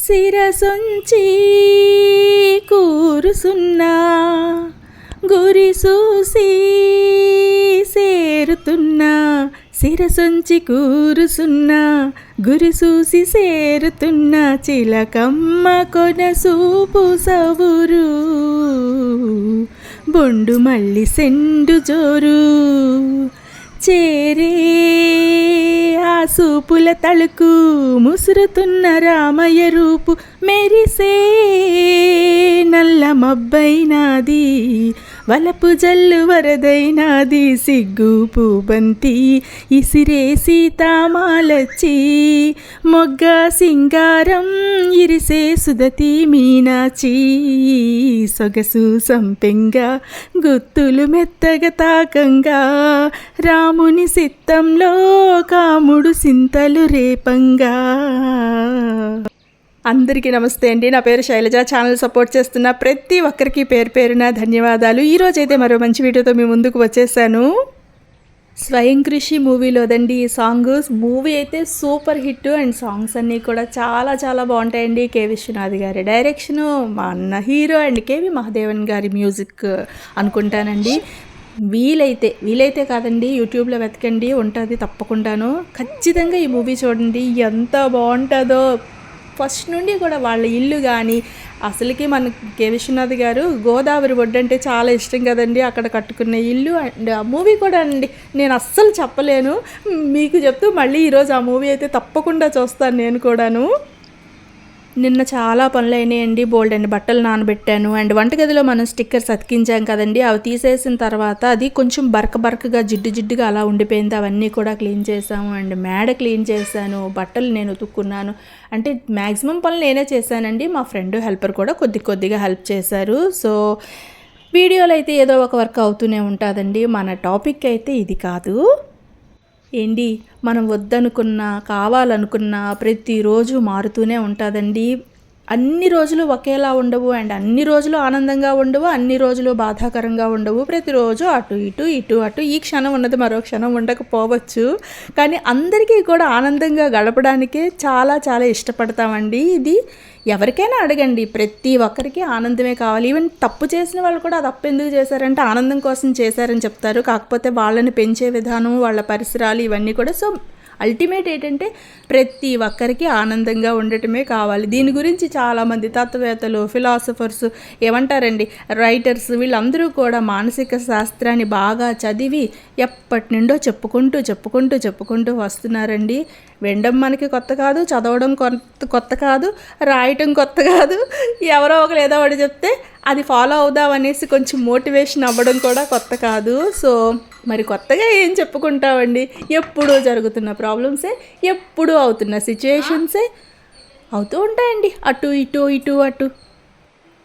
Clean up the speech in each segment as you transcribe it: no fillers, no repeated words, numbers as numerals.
శిరసొంచి కూరుసున్నా గురి చూసి సేరుతున్నా శిరసొంచి కూరుసున్నా గురి చూసి సేరుతున్నా చిలకమ్మ కొనసూపు సవురు బొండు మళ్ళీ సెండు జోరు చేరే ఆ సూపుల తళుకు ముసురుతున్న రామయ్య రూపు మెరిసే నల్ల మబ్బైనాది వలపు జల్లు వరదైనాది సిగ్గు పూబంతి ఇసిరే సీతామాలచ్చి మొగ్గ సింగారం ఇరిసే సుదతి మీనాచి సొగసు సంపెంగా గుత్తులు మెత్తగా తాకంగా రాముని సిత్తంలో కాముడు సింతలు రేపంగా. అందరికీ నమస్తే అండి. నా పేరు శైలజ. ఛానల్ సపోర్ట్ చేస్తున్న ప్రతి ఒక్కరికి పేరు పేరున ధన్యవాదాలు. ఈరోజైతే మరో మంచి వీడియోతో మీ ముందుకు వచ్చేసాను. స్వయం కృషి మూవీలోదండి ఈ సాంగ్. మూవీ అయితే సూపర్ హిట్ అండ్ సాంగ్స్ అన్నీ కూడా చాలా చాలా బాగుంటాయండి. కె విశ్వనాథ్ గారి డైరెక్షను, మా అన్న హీరో అండ్ కేవి మహాదేవన్ గారి మ్యూజిక్ అనుకుంటానండి. వీలైతే కాదండి, యూట్యూబ్లో వెతకండి, ఉంటుంది తప్పకుండాను. ఖచ్చితంగా ఈ మూవీ చూడండి, ఎంత బాగుంటుందో. ఫస్ట్ నుండి కూడా వాళ్ళ ఇల్లు కానీ అసలుకి మన కె విశ్వనాథ్ గారు గోదావరి ఒడ్డంటే చాలా ఇష్టం కదండి. అక్కడ కట్టుకున్న ఇల్లు అండ్ ఆ మూవీ కూడా అండి నేను అస్సలు చెప్పలేను. మీకు చెప్తూ మళ్ళీ ఈరోజు ఆ మూవీ అయితే తప్పకుండా చూస్తాను నేను కూడాను. నిన్న చాలా పనులు అయినాయండి. బోల్డ్ అండ్ బట్టలు నానబెట్టాను అండ్ వంటగదిలో మనం స్టిక్కర్స్ అతికించాం కదండి, అవి తీసేసిన తర్వాత అది కొంచెం బరకగా జిడ్డుగా అలా ఉండిపోయింది. అవన్నీ కూడా క్లీన్ చేసాము అండ్ మేడ క్లీన్ చేశాను. బట్టలు నేను ఉతుక్కున్నాను. అంటే మ్యాక్సిమం పనులు నేనే చేశానండి. మా ఫ్రెండ్ హెల్పర్ కూడా కొద్దిగా హెల్ప్ చేశారు. సో వీడియోలో అయితే ఏదో ఒక వర్క్ అవుతూనే ఉంటుందండి. మన టాపిక్ అయితే ఇది కాదు ఏంటి, మనం వద్దనుకున్నా కావాలనుకున్నా ప్రతిరోజు మారుతూనే ఉంటుందండి. అన్ని రోజులు ఒకేలా ఉండవు అండ్ అన్ని రోజులు ఆనందంగా ఉండవు, అన్ని రోజులు బాధాకరంగా ఉండవు. ప్రతిరోజు ఇటు అటు ఈ క్షణం ఉన్నది మరో క్షణం ఉండకపోవచ్చు. కానీ అందరికీ కూడా ఆనందంగా గడపడానికే చాలా చాలా ఇష్టపడతామండి. ఇది ఎవరికైనా అడగండి, ప్రతి ఒక్కరికి ఆనందమే కావాలి. ఈవెన్ తప్పు చేసిన వాళ్ళు కూడా తప్పు ఎందుకు చేశారంటే ఆనందం కోసం చేశారని చెప్తారు. కాకపోతే వాళ్ళని పెంచే విధానం, వాళ్ళ పరిసరాలు ఇవన్నీ కూడా. సో అల్టిమేట్ ఏంటంటే ప్రతి ఒక్కరికి ఆనందంగా ఉండటమే కావాలి. దీని గురించి చాలామంది తత్వవేత్తలు, ఫిలాసఫర్స్ ఏమంటారండి, రైటర్స్, వీళ్ళందరూ కూడా మానసిక శాస్త్రాన్ని బాగా చదివి ఎప్పటి నుండో చెప్పుకుంటూ వస్తున్నారండి. వినడం మనకి కొత్త కాదు, చదవడం కొత్త కాదు, రాయటం కొత్త కాదు. ఎవరో ఒకరు ఏదో ఒకటి చెప్తే అది ఫాలో అవుదామనేసి కొంచెం మోటివేషన్ అవ్వడం కూడా కొత్త కాదు. సో మరి కొత్తగా ఏం చెప్పుకుంటామండి, ఎప్పుడూ జరుగుతున్న ప్రాబ్లమ్సే, ఎప్పుడూ అవుతున్న సిచ్యుయేషన్సే అవుతూ ఉంటాయండి. అటు.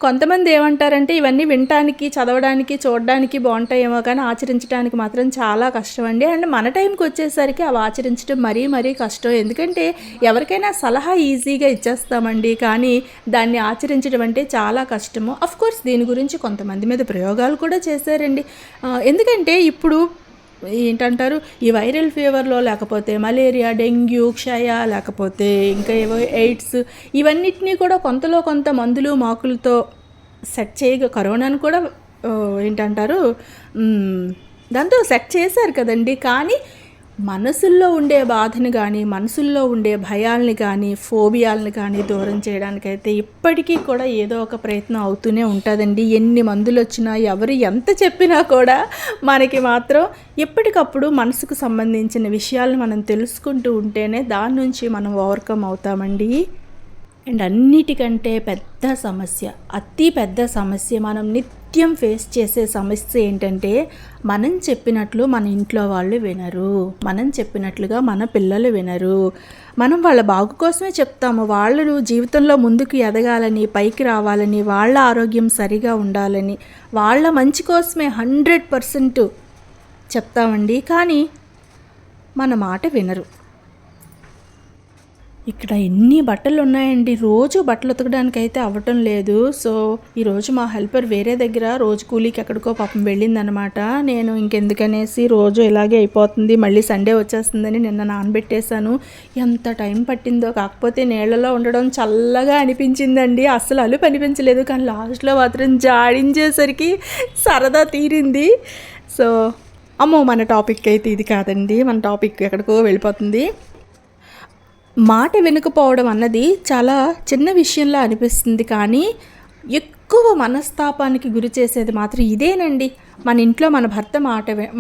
కొంతమంది ఏమంటారంటే ఇవన్నీ వినటానికి, చదవడానికి, చూడడానికి బాగుంటాయేమో కానీ ఆచరించడానికి మాత్రం చాలా కష్టం అండి. అండ్ మన టైంకి వచ్చేసరికి అవి ఆచరించడం మరీ కష్టం. ఎందుకంటే ఎవరికైనా సలహా ఈజీగా ఇచ్చేస్తామండి, కానీ దాన్ని ఆచరించడం అంటే చాలా కష్టము. అఫ్కోర్స్ దీని గురించి కొంతమంది మీద ప్రయోగాలు కూడా చేశారండి. ఎందుకంటే ఇప్పుడు ఏంటంటారు, ఈ వైరల్ ఫీవర్లో లేకపోతే మలేరియా, డెంగ్యూ, క్షయ, లేకపోతే ఇంకా ఏవో ఎయిడ్స్, ఇవన్నిటినీ కూడా కొంత మందులు మాకులతో సెట్ చేయగా కరోనాను కూడా ఏంటంటారు దాంతో సెట్ చేశారు కదండి. కానీ మనసుల్లో ఉండే బాధని కానీ, మనసుల్లో ఉండే భయాల్ని కానీ, ఫోబియాలని కానీ దూరం చేయడానికైతే ఇప్పటికీ కూడా ఏదో ఒక ప్రయత్నం అవుతూనే ఉంటుందండి. ఎన్ని మందులు వచ్చినా, ఎవరు ఎంత చెప్పినా కూడా మనకి మాత్రం ఎప్పటికప్పుడు మనసుకు సంబంధించిన విషయాలను మనం తెలుసుకుంటూ ఉంటేనే దాని నుంచి మనం ఓవర్కమ్ అవుతామండి. అండ్ అన్నిటికంటే పెద్ద సమస్య, అతి పెద్ద సమస్య, మనం నిత్యం ఫేస్ చేసే సమస్య ఏంటంటే మనం చెప్పినట్లు మన ఇంట్లో వాళ్ళు వినరు, మనం చెప్పినట్లుగా మన పిల్లలు వినరు. మనం వాళ్ళ బాగు కోసమే చెప్తాము, వాళ్ళు జీవితంలో ముందుకు ఎదగాలని, పైకి రావాలని, వాళ్ళ ఆరోగ్యం సరిగా ఉండాలని, వాళ్ళ మంచి కోసమే 100% చెప్తామండి. కానీ మన మాట వినరు. ఇక్కడ ఎన్ని బట్టలు ఉన్నాయండి. రోజు బట్టలు ఉతకడానికి అయితే అవ్వటం లేదు. సో ఈరోజు మా హెల్పర్ వేరే దగ్గర రోజు కూలీకి ఎక్కడికో పాపం వెళ్ళిందనమాట. నేను ఇంకెందుకనేసి రోజు ఇలాగే అయిపోతుంది, మళ్ళీ సండే వచ్చేస్తుందని నిన్న నానబెట్టేశాను. ఎంత టైం పట్టిందో, కాకపోతే నీళ్ళలో ఉండడం చల్లగా అనిపించిందండి. అస్సలు అలుపు అనిపించలేదు, కానీ లాస్ట్లో మాత్రం జాడించేసరికి సరదా తీరింది. సో అమ్మో, మన టాపిక్ అయితే ఇది కాదండి. మన టాపిక్ ఎక్కడికో వెళ్ళిపోతుంది. మాట వినకపోవడం అన్నది చాలా చిన్న విషయంలా అనిపిస్తుంది, కానీ ఎక్కువ మనస్తాపానికి గురి చేసేది మాత్రం ఇదేనండి. మన ఇంట్లో మన భర్త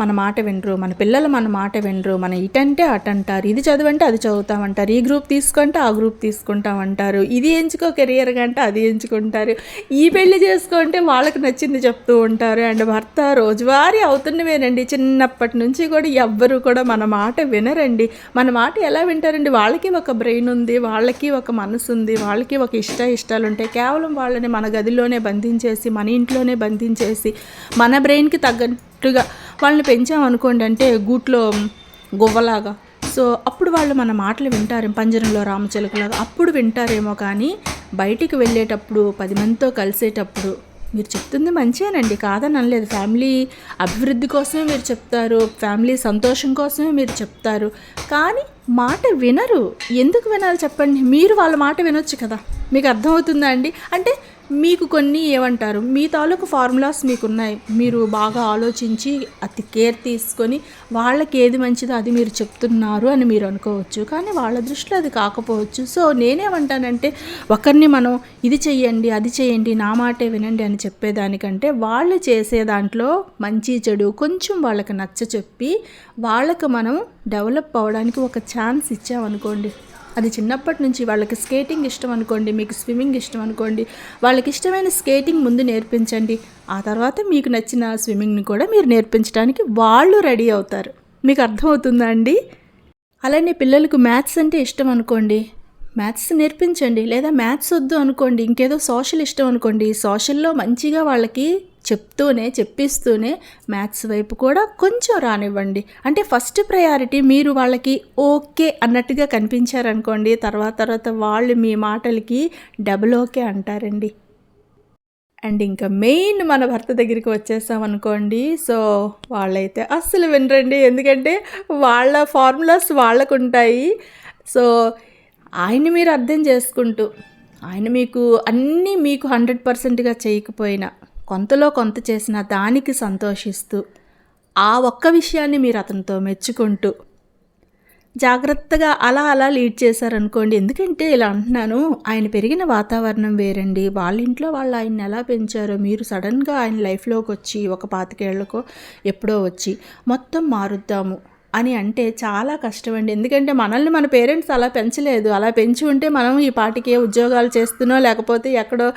మన మాట వినరు, మన పిల్లలు మన మాట వినరు. మన ఇటంటే అటంటారు, ఇది చదువంటే అది చదువుతామంటారు, ఈ గ్రూప్ తీసుకుంటే ఆ గ్రూప్ తీసుకుంటామంటారు, ఇది ఎంచుకో కెరియర్గా అంటే అది ఎంచుకుంటారు, ఈ పెళ్లి చేసుకుంటే వాళ్ళకి నచ్చింది చెప్తూ ఉంటారు. అండ్ భర్త రోజువారీ అవుతున్నవేనండి. చిన్నప్పటి నుంచి కూడా ఎవ్వరు కూడా మన మాట వినరండి. మన మాట ఎలా వింటారండి? వాళ్ళకి ఒక బ్రెయిన్ ఉంది, వాళ్ళకి ఒక మనసు ఉంది, వాళ్ళకి ఒక ఇష్టాలు ఉంటాయి. కేవలం వాళ్ళని మన గదిలోనే బంధించేసి, మన ఇంట్లోనే బంధించేసి, మన బ్రెయిన్కి తగ్గట్టుగా వాళ్ళని పెంచామనుకోండి, అంటే గూట్లో గువ్వలాగా. సో అప్పుడు వాళ్ళు మన మాటలు వింటారు, పంజరంలో రామచిలుకలాగా అప్పుడు వింటారేమో. కానీ బయటికి వెళ్ళేటప్పుడు, 10 మందితో కలిసేటప్పుడు మీరు చెప్తుంది మంచిగానండి, కాదని అనలేదు. ఫ్యామిలీ అభివృద్ధి కోసమే మీరు చెప్తారు, ఫ్యామిలీ సంతోషం కోసమే మీరు చెప్తారు, కానీ మాట వినరు. ఎందుకు వినాలి చెప్పండి? మీరు వాళ్ళ మాట వినొచ్చు కదా. మీకు అర్థమవుతుందా అండి? అంటే మీకు కొన్ని ఏమంటారు, మీ తాలూకు ఫార్ములాస్ మీకున్నాయి. మీరు బాగా ఆలోచించి అతి కేర్ తీసుకొని వాళ్ళకి ఏది మంచిదో అది మీరు చెప్తున్నారు అని మీరు అనుకోవచ్చు, కానీ వాళ్ళ దృష్టిలో అది కాకపోవచ్చు. సో నేనేమంటానంటే, ఒకరిని మనం ఇది చెయ్యండి, అది చేయండి, నా మాటే వినండి అని చెప్పేదానికంటే, వాళ్ళు చేసే దాంట్లో మంచి చెడు కొంచెం వాళ్ళకి నచ్చ చెప్పి వాళ్ళకు మనం డెవలప్ అవ్వడానికి ఒక ఛాన్స్ ఇచ్చామనుకోండి. అది చిన్నప్పటి నుంచి వాళ్ళకి స్కేటింగ్ ఇష్టం అనుకోండి, మీకు స్విమ్మింగ్ ఇష్టం అనుకోండి, వాళ్ళకి ఇష్టమైన స్కేటింగ్ ముందు నేర్పించండి. ఆ తర్వాత మీకు నచ్చిన స్విమ్మింగ్ని కూడా మీరు నేర్పించడానికి వాళ్ళు రెడీ అవుతారు. మీకు అర్థమవుతుందా అండి? అలానే పిల్లలకు మ్యాథ్స్ అంటే ఇష్టం అనుకోండి, మ్యాథ్స్ నేర్పించండి. లేదా మ్యాథ్స్ వద్దు అనుకోండి, ఇంకేదో సోషల్ ఇష్టం అనుకోండి, సోషల్లో మంచిగా వాళ్ళకి చెప్పిస్తూనే మ్యాథ్స్ వైపు కూడా కొంచెం రానివ్వండి. అంటే ఫస్ట్ ప్రయారిటీ మీరు వాళ్ళకి ఓకే అన్నట్టుగా కనిపించారనుకోండి, తర్వాత వాళ్ళు మీ మాటలకి డబుల్ ఓకే అంటారండి. అండ్ ఇంకా మెయిన్ మన భర్త దగ్గరికి వచ్చేసామనుకోండి, సో వాళ్ళైతే అస్సలు వినరండి. ఎందుకంటే వాళ్ళ ఫార్ములాస్ వాళ్ళకు ఉంటాయి. సో ఆయన్ని మీరు అర్థం చేసుకుంటూ, ఆయన మీకు అన్నీ మీకు 100%గా చేయకపోయినా కొంతలో కొంత చేసిన దానికి సంతోషిస్తూ, ఆ ఒక్క విషయాన్ని మీరు అతనితో మెచ్చుకుంటూ జాగ్రత్తగా అలా లీడ్ చేశారనుకోండి. ఎందుకంటే ఇలా అంటున్నాను, ఆయన పెరిగిన వాతావరణం వేరండి. వాళ్ళ ఇంట్లో వాళ్ళు ఆయన్ని ఎలా పెంచారో, మీరు సడన్గా ఆయన లైఫ్లోకి వచ్చి ఒక 25 ఏళ్ళకో ఎప్పుడో వచ్చి మొత్తం మారుద్దాము అని అంటే చాలా కష్టమండి. ఎందుకంటే మనల్ని మన పేరెంట్స్ అలా పెంచలేదు. అలా పెంచి ఉంటే మనం ఈ పాటికే ఉద్యోగాలు చేస్తున్నాం, లేకపోతే ఎక్కడో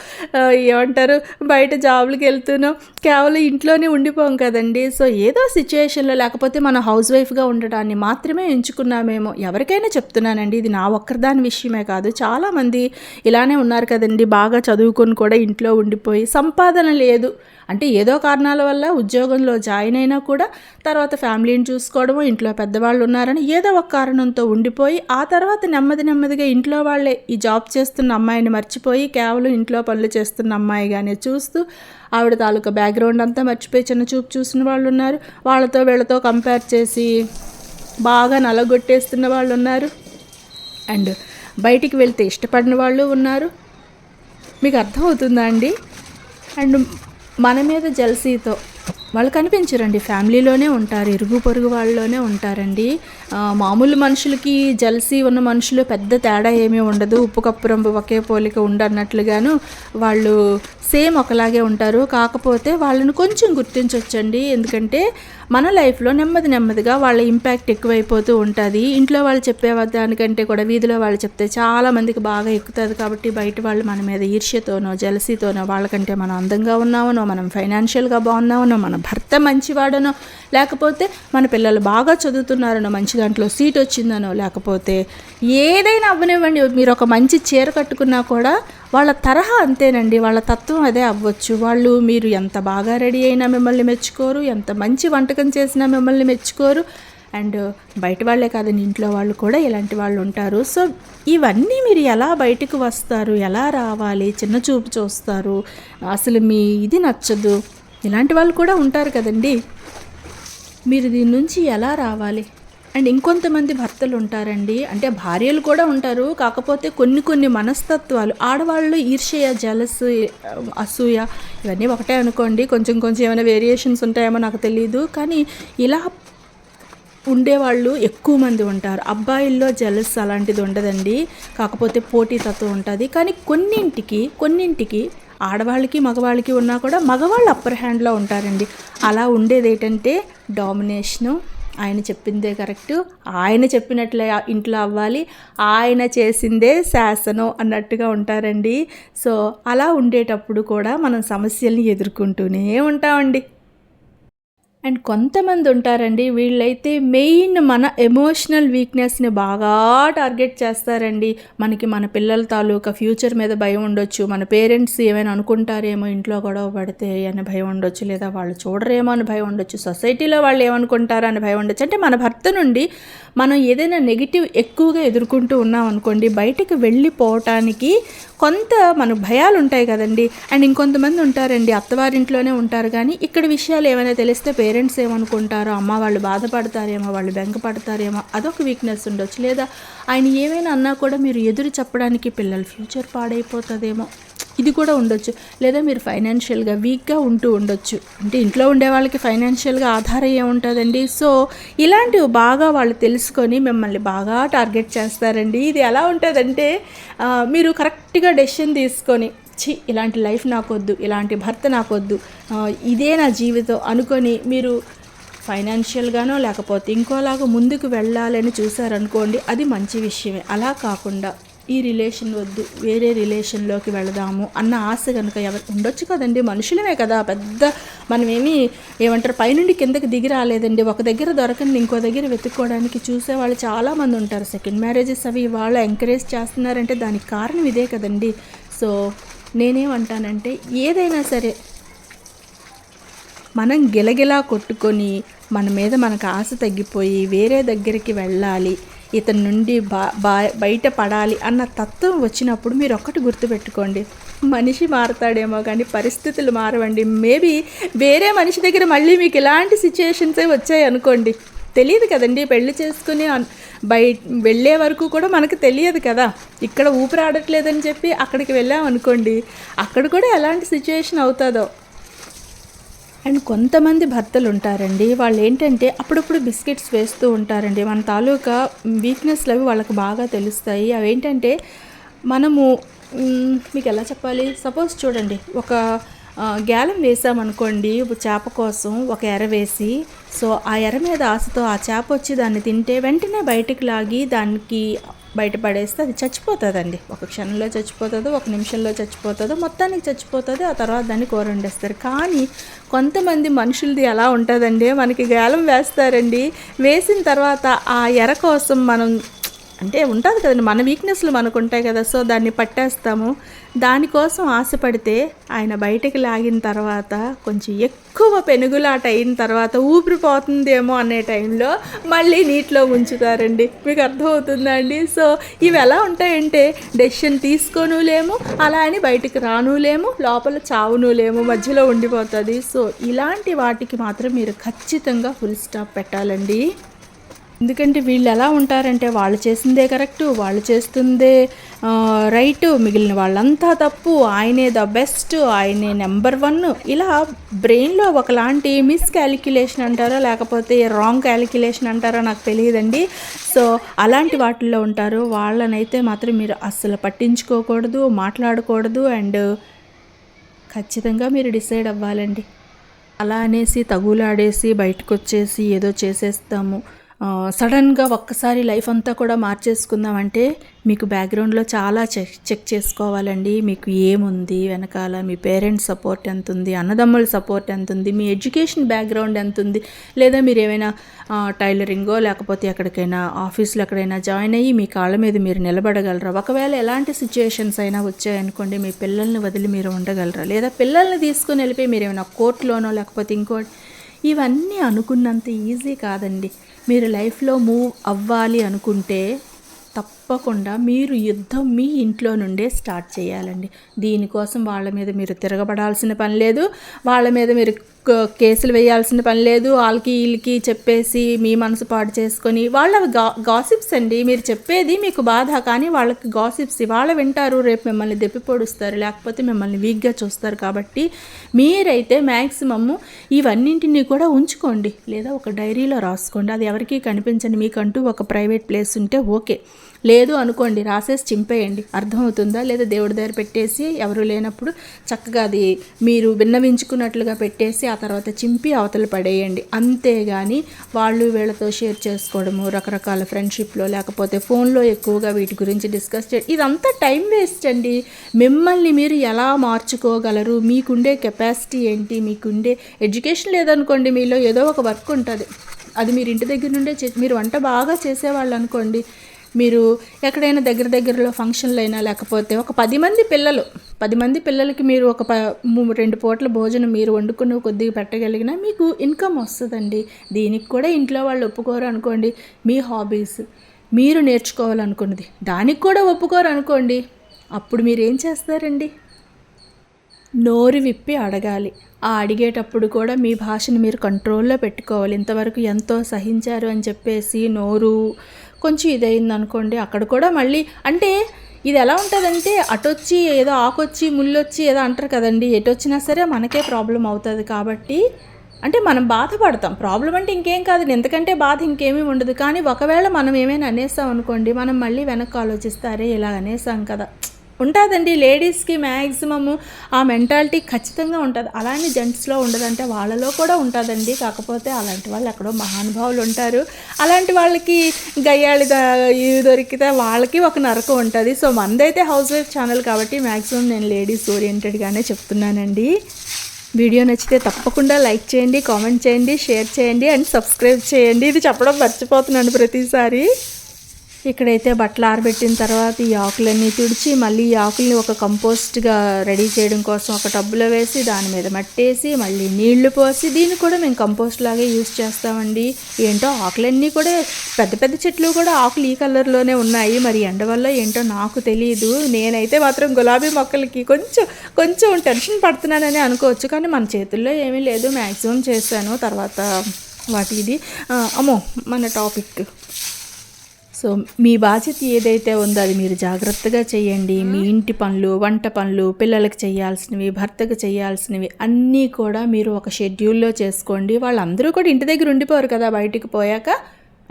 ఏమంటారు బయట జాబులకి వెళ్తున్నాం, కేవలం ఇంట్లోనే ఉండిపోం కదండి. సో ఏదో సిచ్యుయేషన్లో, లేకపోతే మనం హౌస్ వైఫ్గా ఉండడాన్ని మాత్రమే ఎంచుకున్నామేమో. ఎవరికైనా చెప్తున్నానండి, ఇది నా ఒక్కరిదాని విషయమే కాదు, చాలామంది ఇలానే ఉన్నారు కదండి. బాగా చదువుకొని కూడా ఇంట్లో ఉండిపోయి, సంపాదన లేదు అంటే ఏదో కారణాల వల్ల ఉద్యోగంలో జాయిన్ అయినా కూడా తర్వాత ఫ్యామిలీని చూసుకోవడమో, ఇంట్లో పెద్దవాళ్ళు ఉన్నారని ఏదో ఒక కారణంతో ఉండిపోయి, ఆ తర్వాత నెమ్మదిగా ఇంట్లో వాళ్ళే ఈ జాబ్ చేస్తున్న అమ్మాయిని మర్చిపోయి కేవలం ఇంట్లో పనులు చేస్తున్న అమ్మాయిగానే చూస్తూ ఆవిడ తాలూకా బ్యాక్గ్రౌండ్ అంతా మర్చిపోయి చిన్న చూపు చూసిన వాళ్ళు ఉన్నారు. వాళ్ళతో వీళ్ళతో కంపేర్ చేసి బాగా నలగొట్టేస్తున్న వాళ్ళు ఉన్నారు. అండ్ బయటికి వెళ్తే ఇష్టపడిన వాళ్ళు ఉన్నారు. మీకు అర్థమవుతుందా అండి? అండ్ మన మీద జెలసీతో వాళ్ళు కనిపించరండి, ఫ్యామిలీలోనే ఉంటారు, ఇరుగు పొరుగు వాళ్ళలోనే ఉంటారండి. మామూలు మనుషులకి జెలసీ ఉన్న మనుషులు పెద్ద తేడా ఏమీ ఉండదు, ఉప్పు కప్పు రంబు ఒకే పోలిక ఉండన్నట్లుగాను వాళ్ళు సేమ్ ఒకలాగే ఉంటారు. కాకపోతే వాళ్ళని కొంచెం గుర్తించవచ్చండి. ఎందుకంటే మన లైఫ్లో నెమ్మదిగా వాళ్ళ ఇంపాక్ట్ ఎక్కువైపోతూ ఉంటుంది. ఇంట్లో వాళ్ళు చెప్పే దానికంటే కూడా వీధిలో వాళ్ళు చెప్తే చాలామందికి బాగా ఎక్కుతుంది. కాబట్టి బయట వాళ్ళు మన మీద ఈర్ష్యతోనో జెలసీతోనో, వాళ్ళకంటే మనం అందంగా ఉన్నామనో, మనం ఫైనాన్షియల్గా బాగున్నామనో, మన భర్త మంచివాడనో, లేకపోతే మన పిల్లలు బాగా చదువుతున్నారనో, మంచి దాంట్లో సీట్ వచ్చిందనో, లేకపోతే ఏదైనా అవ్వనివ్వండి, మీరు ఒక మంచి చీర కట్టుకున్నా కూడా వాళ్ళ తరహా అంతేనండి, వాళ్ళ తత్వం అదే అవ్వచ్చు. వాళ్ళు మీరు ఎంత బాగా రెడీ అయినా మిమ్మల్ని మెచ్చుకోరు, ఎంత మంచి వంటకం చేసినా మిమ్మల్ని మెచ్చుకోరు. అండ్ బయట వాళ్ళే కాదండి, ఇంట్లో వాళ్ళు కూడా ఇలాంటి వాళ్ళు ఉంటారు. సో ఇవన్నీ మీరు ఎలా బయటకు వస్తారు, ఎలా రావాలి, చిన్న చూపు చూస్తారు, అసలు మీ ఇది నచ్చదు, ఇలాంటి వాళ్ళు కూడా ఉంటారు కదండి. మీరు దీని నుంచి ఎలా రావాలి? అండ్ ఇంకొంతమంది భర్తలు ఉంటారండి, అంటే భార్యలు కూడా ఉంటారు, కాకపోతే కొన్ని మనస్తత్వాలు, ఆడవాళ్ళు ఈర్ష్య, జలస్, అసూయ ఇవన్నీ ఒకటే అనుకోండి, కొంచెం ఏమైనా వేరియేషన్స్ ఉంటాయేమో నాకు తెలియదు, కానీ ఇలా ఉండేవాళ్ళు ఎక్కువ మంది ఉంటారు. అబ్బాయిల్లో జలస్ అలాంటిది ఉండదండి, కాకపోతే పోటీతత్వం ఉంటుంది. కానీ కొన్నింటికి ఆడవాళ్ళకి మగవాళ్ళకి ఉన్నా కూడా మగవాళ్ళు అప్పర్ హ్యాండ్లో ఉంటారండి. అలా ఉండేది ఏంటంటే డామినేషను, ఆయన చెప్పిందే కరెక్టు, ఆయన చెప్పినట్లే ఇంట్లో అవ్వాలి, ఆయన చేసిందే శాసనం అన్నట్టుగా ఉంటారండి. సో అలా ఉండేటప్పుడు కూడా మనం సమస్యల్ని ఎదుర్కొంటూనే ఉంటామండి. అండ్ కొంతమంది ఉంటారండి, వీళ్ళైతే మెయిన్ మన ఎమోషనల్ వీక్నెస్ని బాగా టార్గెట్ చేస్తారండి. మన పిల్లల తాలూకా ఫ్యూచర్ మీద భయం ఉండొచ్చు, మన పేరెంట్స్ ఏమైనా అనుకుంటారేమో ఇంట్లో గొడవ పడితే అని భయం ఉండొచ్చు, లేదా వాళ్ళు చూడరేమో అని భయం ఉండొచ్చు, సొసైటీలో వాళ్ళు ఏమనుకుంటారో అని భయం ఉండొచ్చు. అంటే మన భర్త నుండి మనం ఏదైనా నెగిటివ్ ఎక్కువగా ఎదుర్కొంటూ ఉన్నాం అనుకోండి, బయటికి వెళ్ళిపోవటానికి కొంత మన భయాలు ఉంటాయి కదండి. అండ్ ఇంకొంతమంది ఉంటారండి, అత్తవారింట్లోనే ఉంటారు, కానీ ఇక్కడ విషయాలు ఏమైనా తెలిస్తే పేరెంట్స్ ఏమనుకుంటారో, అమ్మ వాళ్ళు బాధపడతారేమో, వాళ్ళు బెంగపడతారేమో, అదొక వీక్నెస్ ఉండొచ్చు. లేదా ఆయన ఏమైనా అన్నా కూడా మీరు ఎదురు చెప్పడానికి పిల్లల ఫ్యూచర్ పాడైపోతుందేమో, ఇది కూడా ఉండొచ్చు. లేదా మీరు ఫైనాన్షియల్గా వీక్గా ఉంటూ ఉండొచ్చు, అంటే ఇంట్లో ఉండే వాళ్ళకి ఫైనాన్షియల్గా ఆధారం ఏముంటుందండి. సో ఇలాంటివి బాగా వాళ్ళు తెలుసుకొని మిమ్మల్ని బాగా టార్గెట్ చేస్తారండి. ఇది ఎలా ఉంటుందంటే మీరు కరెక్ట్గా డెసిషన్ తీసుకొని, ఇలాంటి లైఫ్ నాకొద్దు, ఇలాంటి భర్త నాకొద్దు, ఇదే నా జీవితం అనుకొని మీరు ఫైనాన్షియల్గానో లేకపోతే ఇంకోలాగా ముందుకు వెళ్ళాలని చూసారనుకోండి, అది మంచి విషయమే. అలా కాకుండా ఈ రిలేషన్ వద్దు, వేరే రిలేషన్లోకి వెళదాము అన్న ఆశ కనుక ఎవరు ఉండొచ్చు కదండి, మనుషులమే కదా, పెద్ద మనమేమి ఏమంటారు పైనుండి కిందకి దిగి రాలేదండి. ఒక దగ్గర దొరకండి ఇంకో దగ్గర వెతుక్కోవడానికి చూసేవాళ్ళు చాలామంది ఉంటారు. సెకండ్ మ్యారేజెస్ అవి వాళ్ళు ఎంకరేజ్ చేస్తున్నారంటే దానికి కారణం ఇదే కదండి. సో నేనేమంటానంటే ఏదైనా సరే మనం గిలగిలా కొట్టుకొని మన మీద మనకు ఆశ తగ్గిపోయి వేరే దగ్గరికి వెళ్ళాలి, ఇతని నుండి బయటపడాలి అన్న తత్వం వచ్చినప్పుడు మీరు ఒక్కటి గుర్తుపెట్టుకోండి, మనిషి మారుతాడేమో కానీ పరిస్థితులు మారవండి. మేబీ వేరే మనిషి దగ్గర మళ్ళీ మీకు ఇలాంటి సిచ్యుయేషన్సే వచ్చాయి అనుకోండి, తెలియదు కదండి, పెళ్లి చేసుకుని వెళ్ళే వరకు కూడా మనకు తెలియదు కదా. ఇక్కడ ఊపిరాడట్లేదని చెప్పి అక్కడికి వెళ్ళామనుకోండి, అక్కడ కూడా ఎలాంటి సిచ్యుయేషన్ అవుతుందో. అండ్ కొంతమంది భర్తలు ఉంటారండి, వాళ్ళు ఏంటంటే అప్పుడప్పుడు బిస్కెట్స్ వేస్తూ ఉంటారండి. మన తాలూకా వీక్నెస్లు అవి వాళ్ళకి బాగా తెలుస్తాయి. అవి ఏంటంటే మనము మీకు ఎలా చెప్పాలి, సపోజ్ చూడండి, ఒక గ్యాలం వేసామనుకోండి చేప కోసం, ఒక ఎర వేసి, సో ఆ ఎర మీద ఆశతో ఆ చేప వచ్చి దాన్ని తింటే వెంటనే బయటికి లాగి దానికి బయటపడేస్తే అది చచ్చిపోతుందండి. ఒక క్షణంలో చచ్చిపోతుందో, ఒక నిమిషంలో చచ్చిపోతుందో, మొత్తానికి చచ్చిపోతుంది. ఆ తర్వాత దాన్ని కూర వండేస్తారు. కానీ కొంతమంది మనుషులది ఎలా ఉంటుందండి, మనకి గాలం వేస్తారండి, వేసిన తర్వాత ఆ ఎర కోసం మనం అంటే ఉంటుంది కదండి, మన వీక్నెస్లు మనకు ఉంటాయి కదా, సో దాన్ని పట్టేస్తాము. దానికోసం ఆశపడితే ఆయన బయటకు లాగిన తర్వాత కొంచెం ఎక్కువ పెనుగులాట అయిన తర్వాత ఊపిరిపోతుందేమో అనే టైంలో మళ్ళీ నీటిలో ఉంచుతారండి. మీకు అర్థమవుతుందా అండి? సో ఇవి ఎలా ఉంటాయంటే డెసిషన్ తీసుకోనులేము, అలా అని బయటికి రానులేము, లోపల చావునులేము, మధ్యలో ఉండిపోతుంది. సో ఇలాంటి వాటికి మాత్రం మీరు ఖచ్చితంగా ఫుల్ స్టాప్ పెట్టాలండి. ఎందుకంటే వీళ్ళు ఎలా ఉంటారంటే వాళ్ళు చేసిందే కరెక్టు, వాళ్ళు చేస్తుందే రైటు, మిగిలిన వాళ్ళంతా తప్పు, ఆయనే ద బెస్ట్, ఆయనే నెంబర్ 1, ఇలా బ్రెయిన్లో ఒకలాంటి మిస్ క్యాలిక్యులేషన్ అంటారో లేకపోతే రాంగ్ క్యాలిక్యులేషన్ అంటారో నాకు తెలియదండి. సో అలాంటి వాటిల్లో ఉంటారు. వాళ్ళనైతే మాత్రం మీరు అస్సలు పట్టించుకోకూడదు, మాట్లాడకూడదు. అండ్ ఖచ్చితంగా మీరు డిసైడ్ అవ్వాలండి. అలా అనేసి తగులాడేసి బయటకు వచ్చేసి ఏదో చేసేస్తాము, సడన్గా ఒక్కసారి లైఫ్ అంతా కూడా మార్చేసుకుందామంటే మీకు బ్యాక్గ్రౌండ్లో చాలా చెక్ చేసుకోవాలండి. మీకు ఏముంది వెనకాల, మీ పేరెంట్స్ సపోర్ట్ ఎంత ఉంది, అన్నదమ్ముల సపోర్ట్ ఎంత ఉంది, మీ ఎడ్యుకేషన్ బ్యాక్గ్రౌండ్ ఎంత ఉంది, లేదా మీరు ఏమైనా టైలరింగో లేకపోతే ఎక్కడికైనా ఆఫీస్లో ఎక్కడైనా జాయిన్ అయ్యి మీ కాళ్ళ మీద మీరు నిలబడగలరా, ఒకవేళ ఎలాంటి సిచ్యుయేషన్స్ అయినా వచ్చాయనుకోండి మీ పిల్లల్ని వదిలి మీరు ఉండగలరా, లేదా పిల్లల్ని తీసుకుని వెళ్ళిపోయి మీరు ఏమైనా కోర్టులోనో లేకపోతే ఇంకోటి, ఇవన్నీ అనుకున్నంత ఈజీ కాదండి. మీరు లైఫ్లో మూవ్ అవ్వాలి అనుకుంటే తప్పకుండా మీరు యుద్ధం మీ ఇంట్లో నుండే స్టార్ట్ చేయాలండి. దీనికోసం వాళ్ళ మీద మీరు తిరగబడాల్సిన పని లేదు, వాళ్ళ మీద మీరు కేసులు వేయాల్సిన పని లేదు. వాళ్ళకి వీళ్ళకి చెప్పేసి మీ మనసు పాడు చేసుకొని వాళ్ళ గాసిప్స్ అండి. మీరు చెప్పేది మీకు బాధ, కానీ వాళ్ళకి గాసిప్స్ వాళ్ళ వింటారు, రేపు మిమ్మల్ని దెప్పి పొడుస్తారు, లేకపోతే మిమ్మల్ని వీక్గా చూస్తారు. కాబట్టి మీరైతే మ్యాక్సిమమ్ ఇవన్నింటినీ కూడా ఉంచుకోండి, లేదా ఒక డైరీలో రాసుకోండి. అది ఎవరికీ కనిపించండి, మీకంటూ ఒక ప్రైవేట్ ప్లేస్ ఉంటే ఓకే. లేదు అనుకోండి, రాసేసి చింపేయండి. అర్థమవుతుందా? లేదా దేవుడి దగ్గర పెట్టేసి ఎవరు లేనప్పుడు చక్కగా అది మీరు విన్నవించుకున్నట్లుగా పెట్టేసి ఆ తర్వాత చింపి అవతల పడేయండి. అంతేగాని వాళ్ళు వీళ్ళతో షేర్ చేసుకోవడము, రకరకాల ఫ్రెండ్షిప్లో లేకపోతే ఫోన్లో ఎక్కువగా వీటి గురించి డిస్కస్ చేయడం, ఇదంతా టైం వేస్ట్ అండి. మిమ్మల్ని మీరు ఎలా మార్చుకోగలరు, మీకుండే కెపాసిటీ ఏంటి, మీకుండే ఎడ్యుకేషన్ లేదనుకోండి, మీలో ఏదో ఒక వర్క్ ఉంటుంది, అది మీరు ఇంటి దగ్గర నుండే మీరు వంట బాగా చేసేవాళ్ళు అనుకోండి, మీరు ఎక్కడైనా దగ్గరలో ఫంక్షన్లు అయినా లేకపోతే ఒక 10 మంది పిల్లలకి మీరు ఒక 2 పూటల భోజనం మీరు వండుకుని కొద్దిగా పెట్టగలిగినా మీకు ఇన్కమ్ వస్తుందండి. దీనికి కూడా ఇంట్లో వాళ్ళు ఒప్పుకోరు అనుకోండి. మీ హాబీస్ మీరు నేర్చుకోవాలనుకున్నది దానికి కూడా ఒప్పుకోరు అనుకోండి, అప్పుడు మీరు ఏం చేస్తారండి? నోరు విప్పి అడగాలి. ఆ అడిగేటప్పుడు కూడా మీ భాషను మీరు కంట్రోల్లో పెట్టుకోవాలి. ఇంతవరకు ఎంతో సహించారు అని చెప్పేసి నోరు కొంచెం ఇదైంది అనుకోండి, అక్కడ కూడా మళ్ళీ అంటే ఇది ఎలా ఉంటుందంటే అటొచ్చి ఏదో ఆకొచ్చి ముళ్ళొచ్చి ఏదో అంటారు కదండి, ఎటొచ్చినా సరే మనకే ప్రాబ్లం అవుతుంది. కాబట్టి అంటే మనం బాధపడతాం. ప్రాబ్లం అంటే ఇంకేం కాదు, ఎందుకంటే బాధ ఇంకేమీ ఉండదు. కానీ ఒకవేళ మనం ఏమైనా అనేసాం అనుకోండి, మనం మళ్ళీ వెనక్కి ఆలోచిస్తారే ఇలా అనేసాం కదా ఉంటుందండి. లేడీస్కి మ్యాక్సిమము ఆ మెంటాలిటీ ఖచ్చితంగా ఉంటుంది. అలానే జెంట్స్లో ఉండదంటే వాళ్ళలో కూడా ఉంటుందండి. కాకపోతే అలాంటి వాళ్ళు ఎక్కడో మహానుభావులు ఉంటారు. అలాంటి వాళ్ళకి గయ్యాళి దొరికితే వాళ్ళకి ఒక నరకం ఉంటుంది. సో మనదైతే హౌస్ వైఫ్ ఛానల్ కాబట్టి మ్యాక్సిమం నేను లేడీస్ ఓరియంటెడ్గానే చెప్తున్నానండి. వీడియో నచ్చితే తప్పకుండా లైక్ చేయండి, కామెంట్ చేయండి, షేర్ చేయండి అండ్ సబ్స్క్రైబ్ చేయండి. ఇది చెప్పడం మర్చిపోతున్నాను ప్రతిసారి. ఇక్కడైతే బట్టలు ఆరబెట్టిన తర్వాత ఈ ఆకులన్నీ తుడిచి మళ్ళీ ఈ ఆకుల్ని ఒక కంపోస్ట్గా రెడీ చేయడం కోసం ఒక టబ్బులో వేసి దాని మీద మట్టేసి మళ్ళీ నీళ్లు పోసి దీన్ని కూడా మేము కంపోస్ట్ లాగే యూజ్ చేస్తామండి. ఏంటో ఆకులన్నీ కూడా పెద్ద చెట్లు కూడా ఆకులు ఈ కలర్లోనే ఉన్నాయి. మరి ఎండ వల్ల ఏంటో నాకు తెలియదు. నేనైతే మాత్రం గులాబీ మొక్కలకి కొంచెం టెన్షన్ పడుతున్నానని అనుకోవచ్చు, కానీ మన చేతుల్లో ఏమీ లేదు. మ్యాక్సిమం చేశాను. తర్వాత వాటిది మన టాపిక్. సో మీ బాధ్యత ఏదైతే ఉందో అది మీరు జాగ్రత్తగా చేయండి. మీ ఇంటి పనులు, వంట పనులు, పిల్లలకు చేయాల్సినవి, భర్తకు చేయాల్సినవి అన్నీ కూడా మీరు ఒక షెడ్యూల్లో చేసుకోండి. వాళ్ళందరూ కూడా ఇంటి దగ్గర ఉండిపోరు కదా, బయటికి పోయాక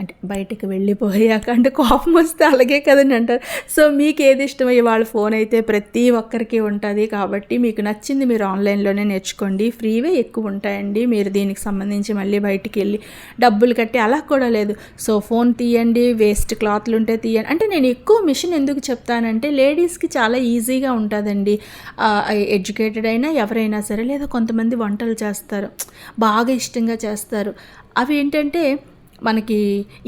అంటే బయటికి వెళ్ళిపోయాక అంటే కోపం వస్తే అలాగే కదండి అంటారు. సో మీకు ఏది ఇష్టమో ఇవాళ ఫోన్ అయితే ప్రతి ఒక్కరికి ఉంటుంది. కాబట్టి మీకు నచ్చింది మీరు ఆన్లైన్లోనే నేర్చుకోండి. ఫ్రీవే ఎక్కువ ఉంటాయండి. మీరు దీనికి సంబంధించి మళ్ళీ బయటికి వెళ్ళి డబ్బులు కట్టి అలా కూడా లేదు. సో ఫోన్ తీయండి, వేస్ట్ క్లాత్లు ఉంటే తీయండి. అంటే నేను ఎక్కువ మిషన్ ఎందుకు చెప్తానంటే లేడీస్కి చాలా ఈజీగా ఉంటుందండి. ఎడ్యుకేటెడ్ అయినా ఎవరైనా సరే, లేదా కొంతమంది వంటలు చేస్తారు, బాగా ఇష్టంగా చేస్తారు. అవి ఏంటంటే మనకి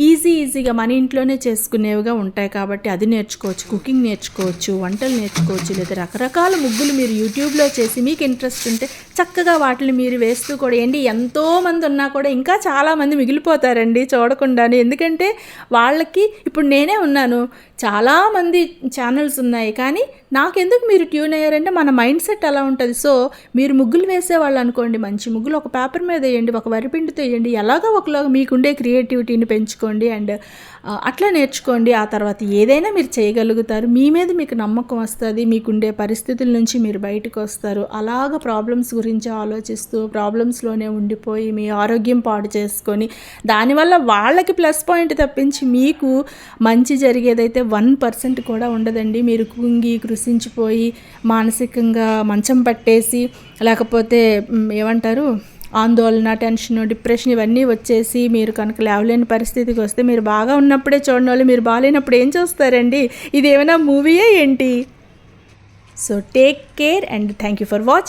ఈజీగా మన ఇంట్లోనే చేసుకునేవిగా ఉంటాయి. కాబట్టి అది నేర్చుకోవచ్చు, కుకింగ్ నేర్చుకోవచ్చు, వంటలు నేర్చుకోవచ్చు, లేదా రకరకాల ముగ్గులు మీరు యూట్యూబ్లో చేసి మీకు ఇంట్రెస్ట్ ఉంటే చక్కగా వాటిని మీరు వేస్తూ కూడా ఎంతోమంది ఉన్నా కూడా ఇంకా చాలామంది మిగిలిపోతారండి చూడకుండానే. ఎందుకంటే వాళ్ళకి ఇప్పుడు నేనే ఉన్నాను, చాలామంది ఛానల్స్ ఉన్నాయి, కానీ నాకెందుకు మీరు ట్యూన్ అయ్యారంటే మన మైండ్ సెట్ అలా ఉంటుంది. సో మీరు ముగ్గులు వేసేవాళ్ళు అనుకోండి, మంచి ముగ్గులు ఒక పేపర్ మీద వేయండి, ఒక వరిపిండితో వేయండి, ఎలాగో ఒకలాగా మీకుండే క్రియేటివిటీని పెంచుకోండి అండ్ అట్లా నేర్చుకోండి. ఆ తర్వాత ఏదైనా మీరు చేయగలుగుతారు. మీ మీద మీకు నమ్మకం వస్తుంది, మీకుండే పరిస్థితుల నుంచి మీరు బయటకు వస్తారు. అలాగ ప్రాబ్లమ్స్ గురించి ఆలోచిస్తూ ప్రాబ్లమ్స్లోనే ఉండిపోయి మీ ఆరోగ్యం పాడు చేసుకొని దానివల్ల వాళ్ళకి ప్లస్ పాయింట్ తప్పించి మీకు మంచి జరిగేదైతే 1% కూడా ఉండదండి. మీరు కుంగి కృషించిపోయి మానసికంగా మంచం పట్టేసి లేకపోతే ఏమంటారు ఆందోళన, టెన్షన్, డిప్రెషన్ ఇవన్నీ వచ్చేసి మీరు కనుక లేవలేని పరిస్థితికి వస్తే మీరు బాగా ఉన్నప్పుడే చూడని వాళ్ళు మీరు బాగాలేనప్పుడు ఏం చూస్తారండి? ఇది ఏమైనా మూవీయే ఏంటి? So take care and thank you for watching.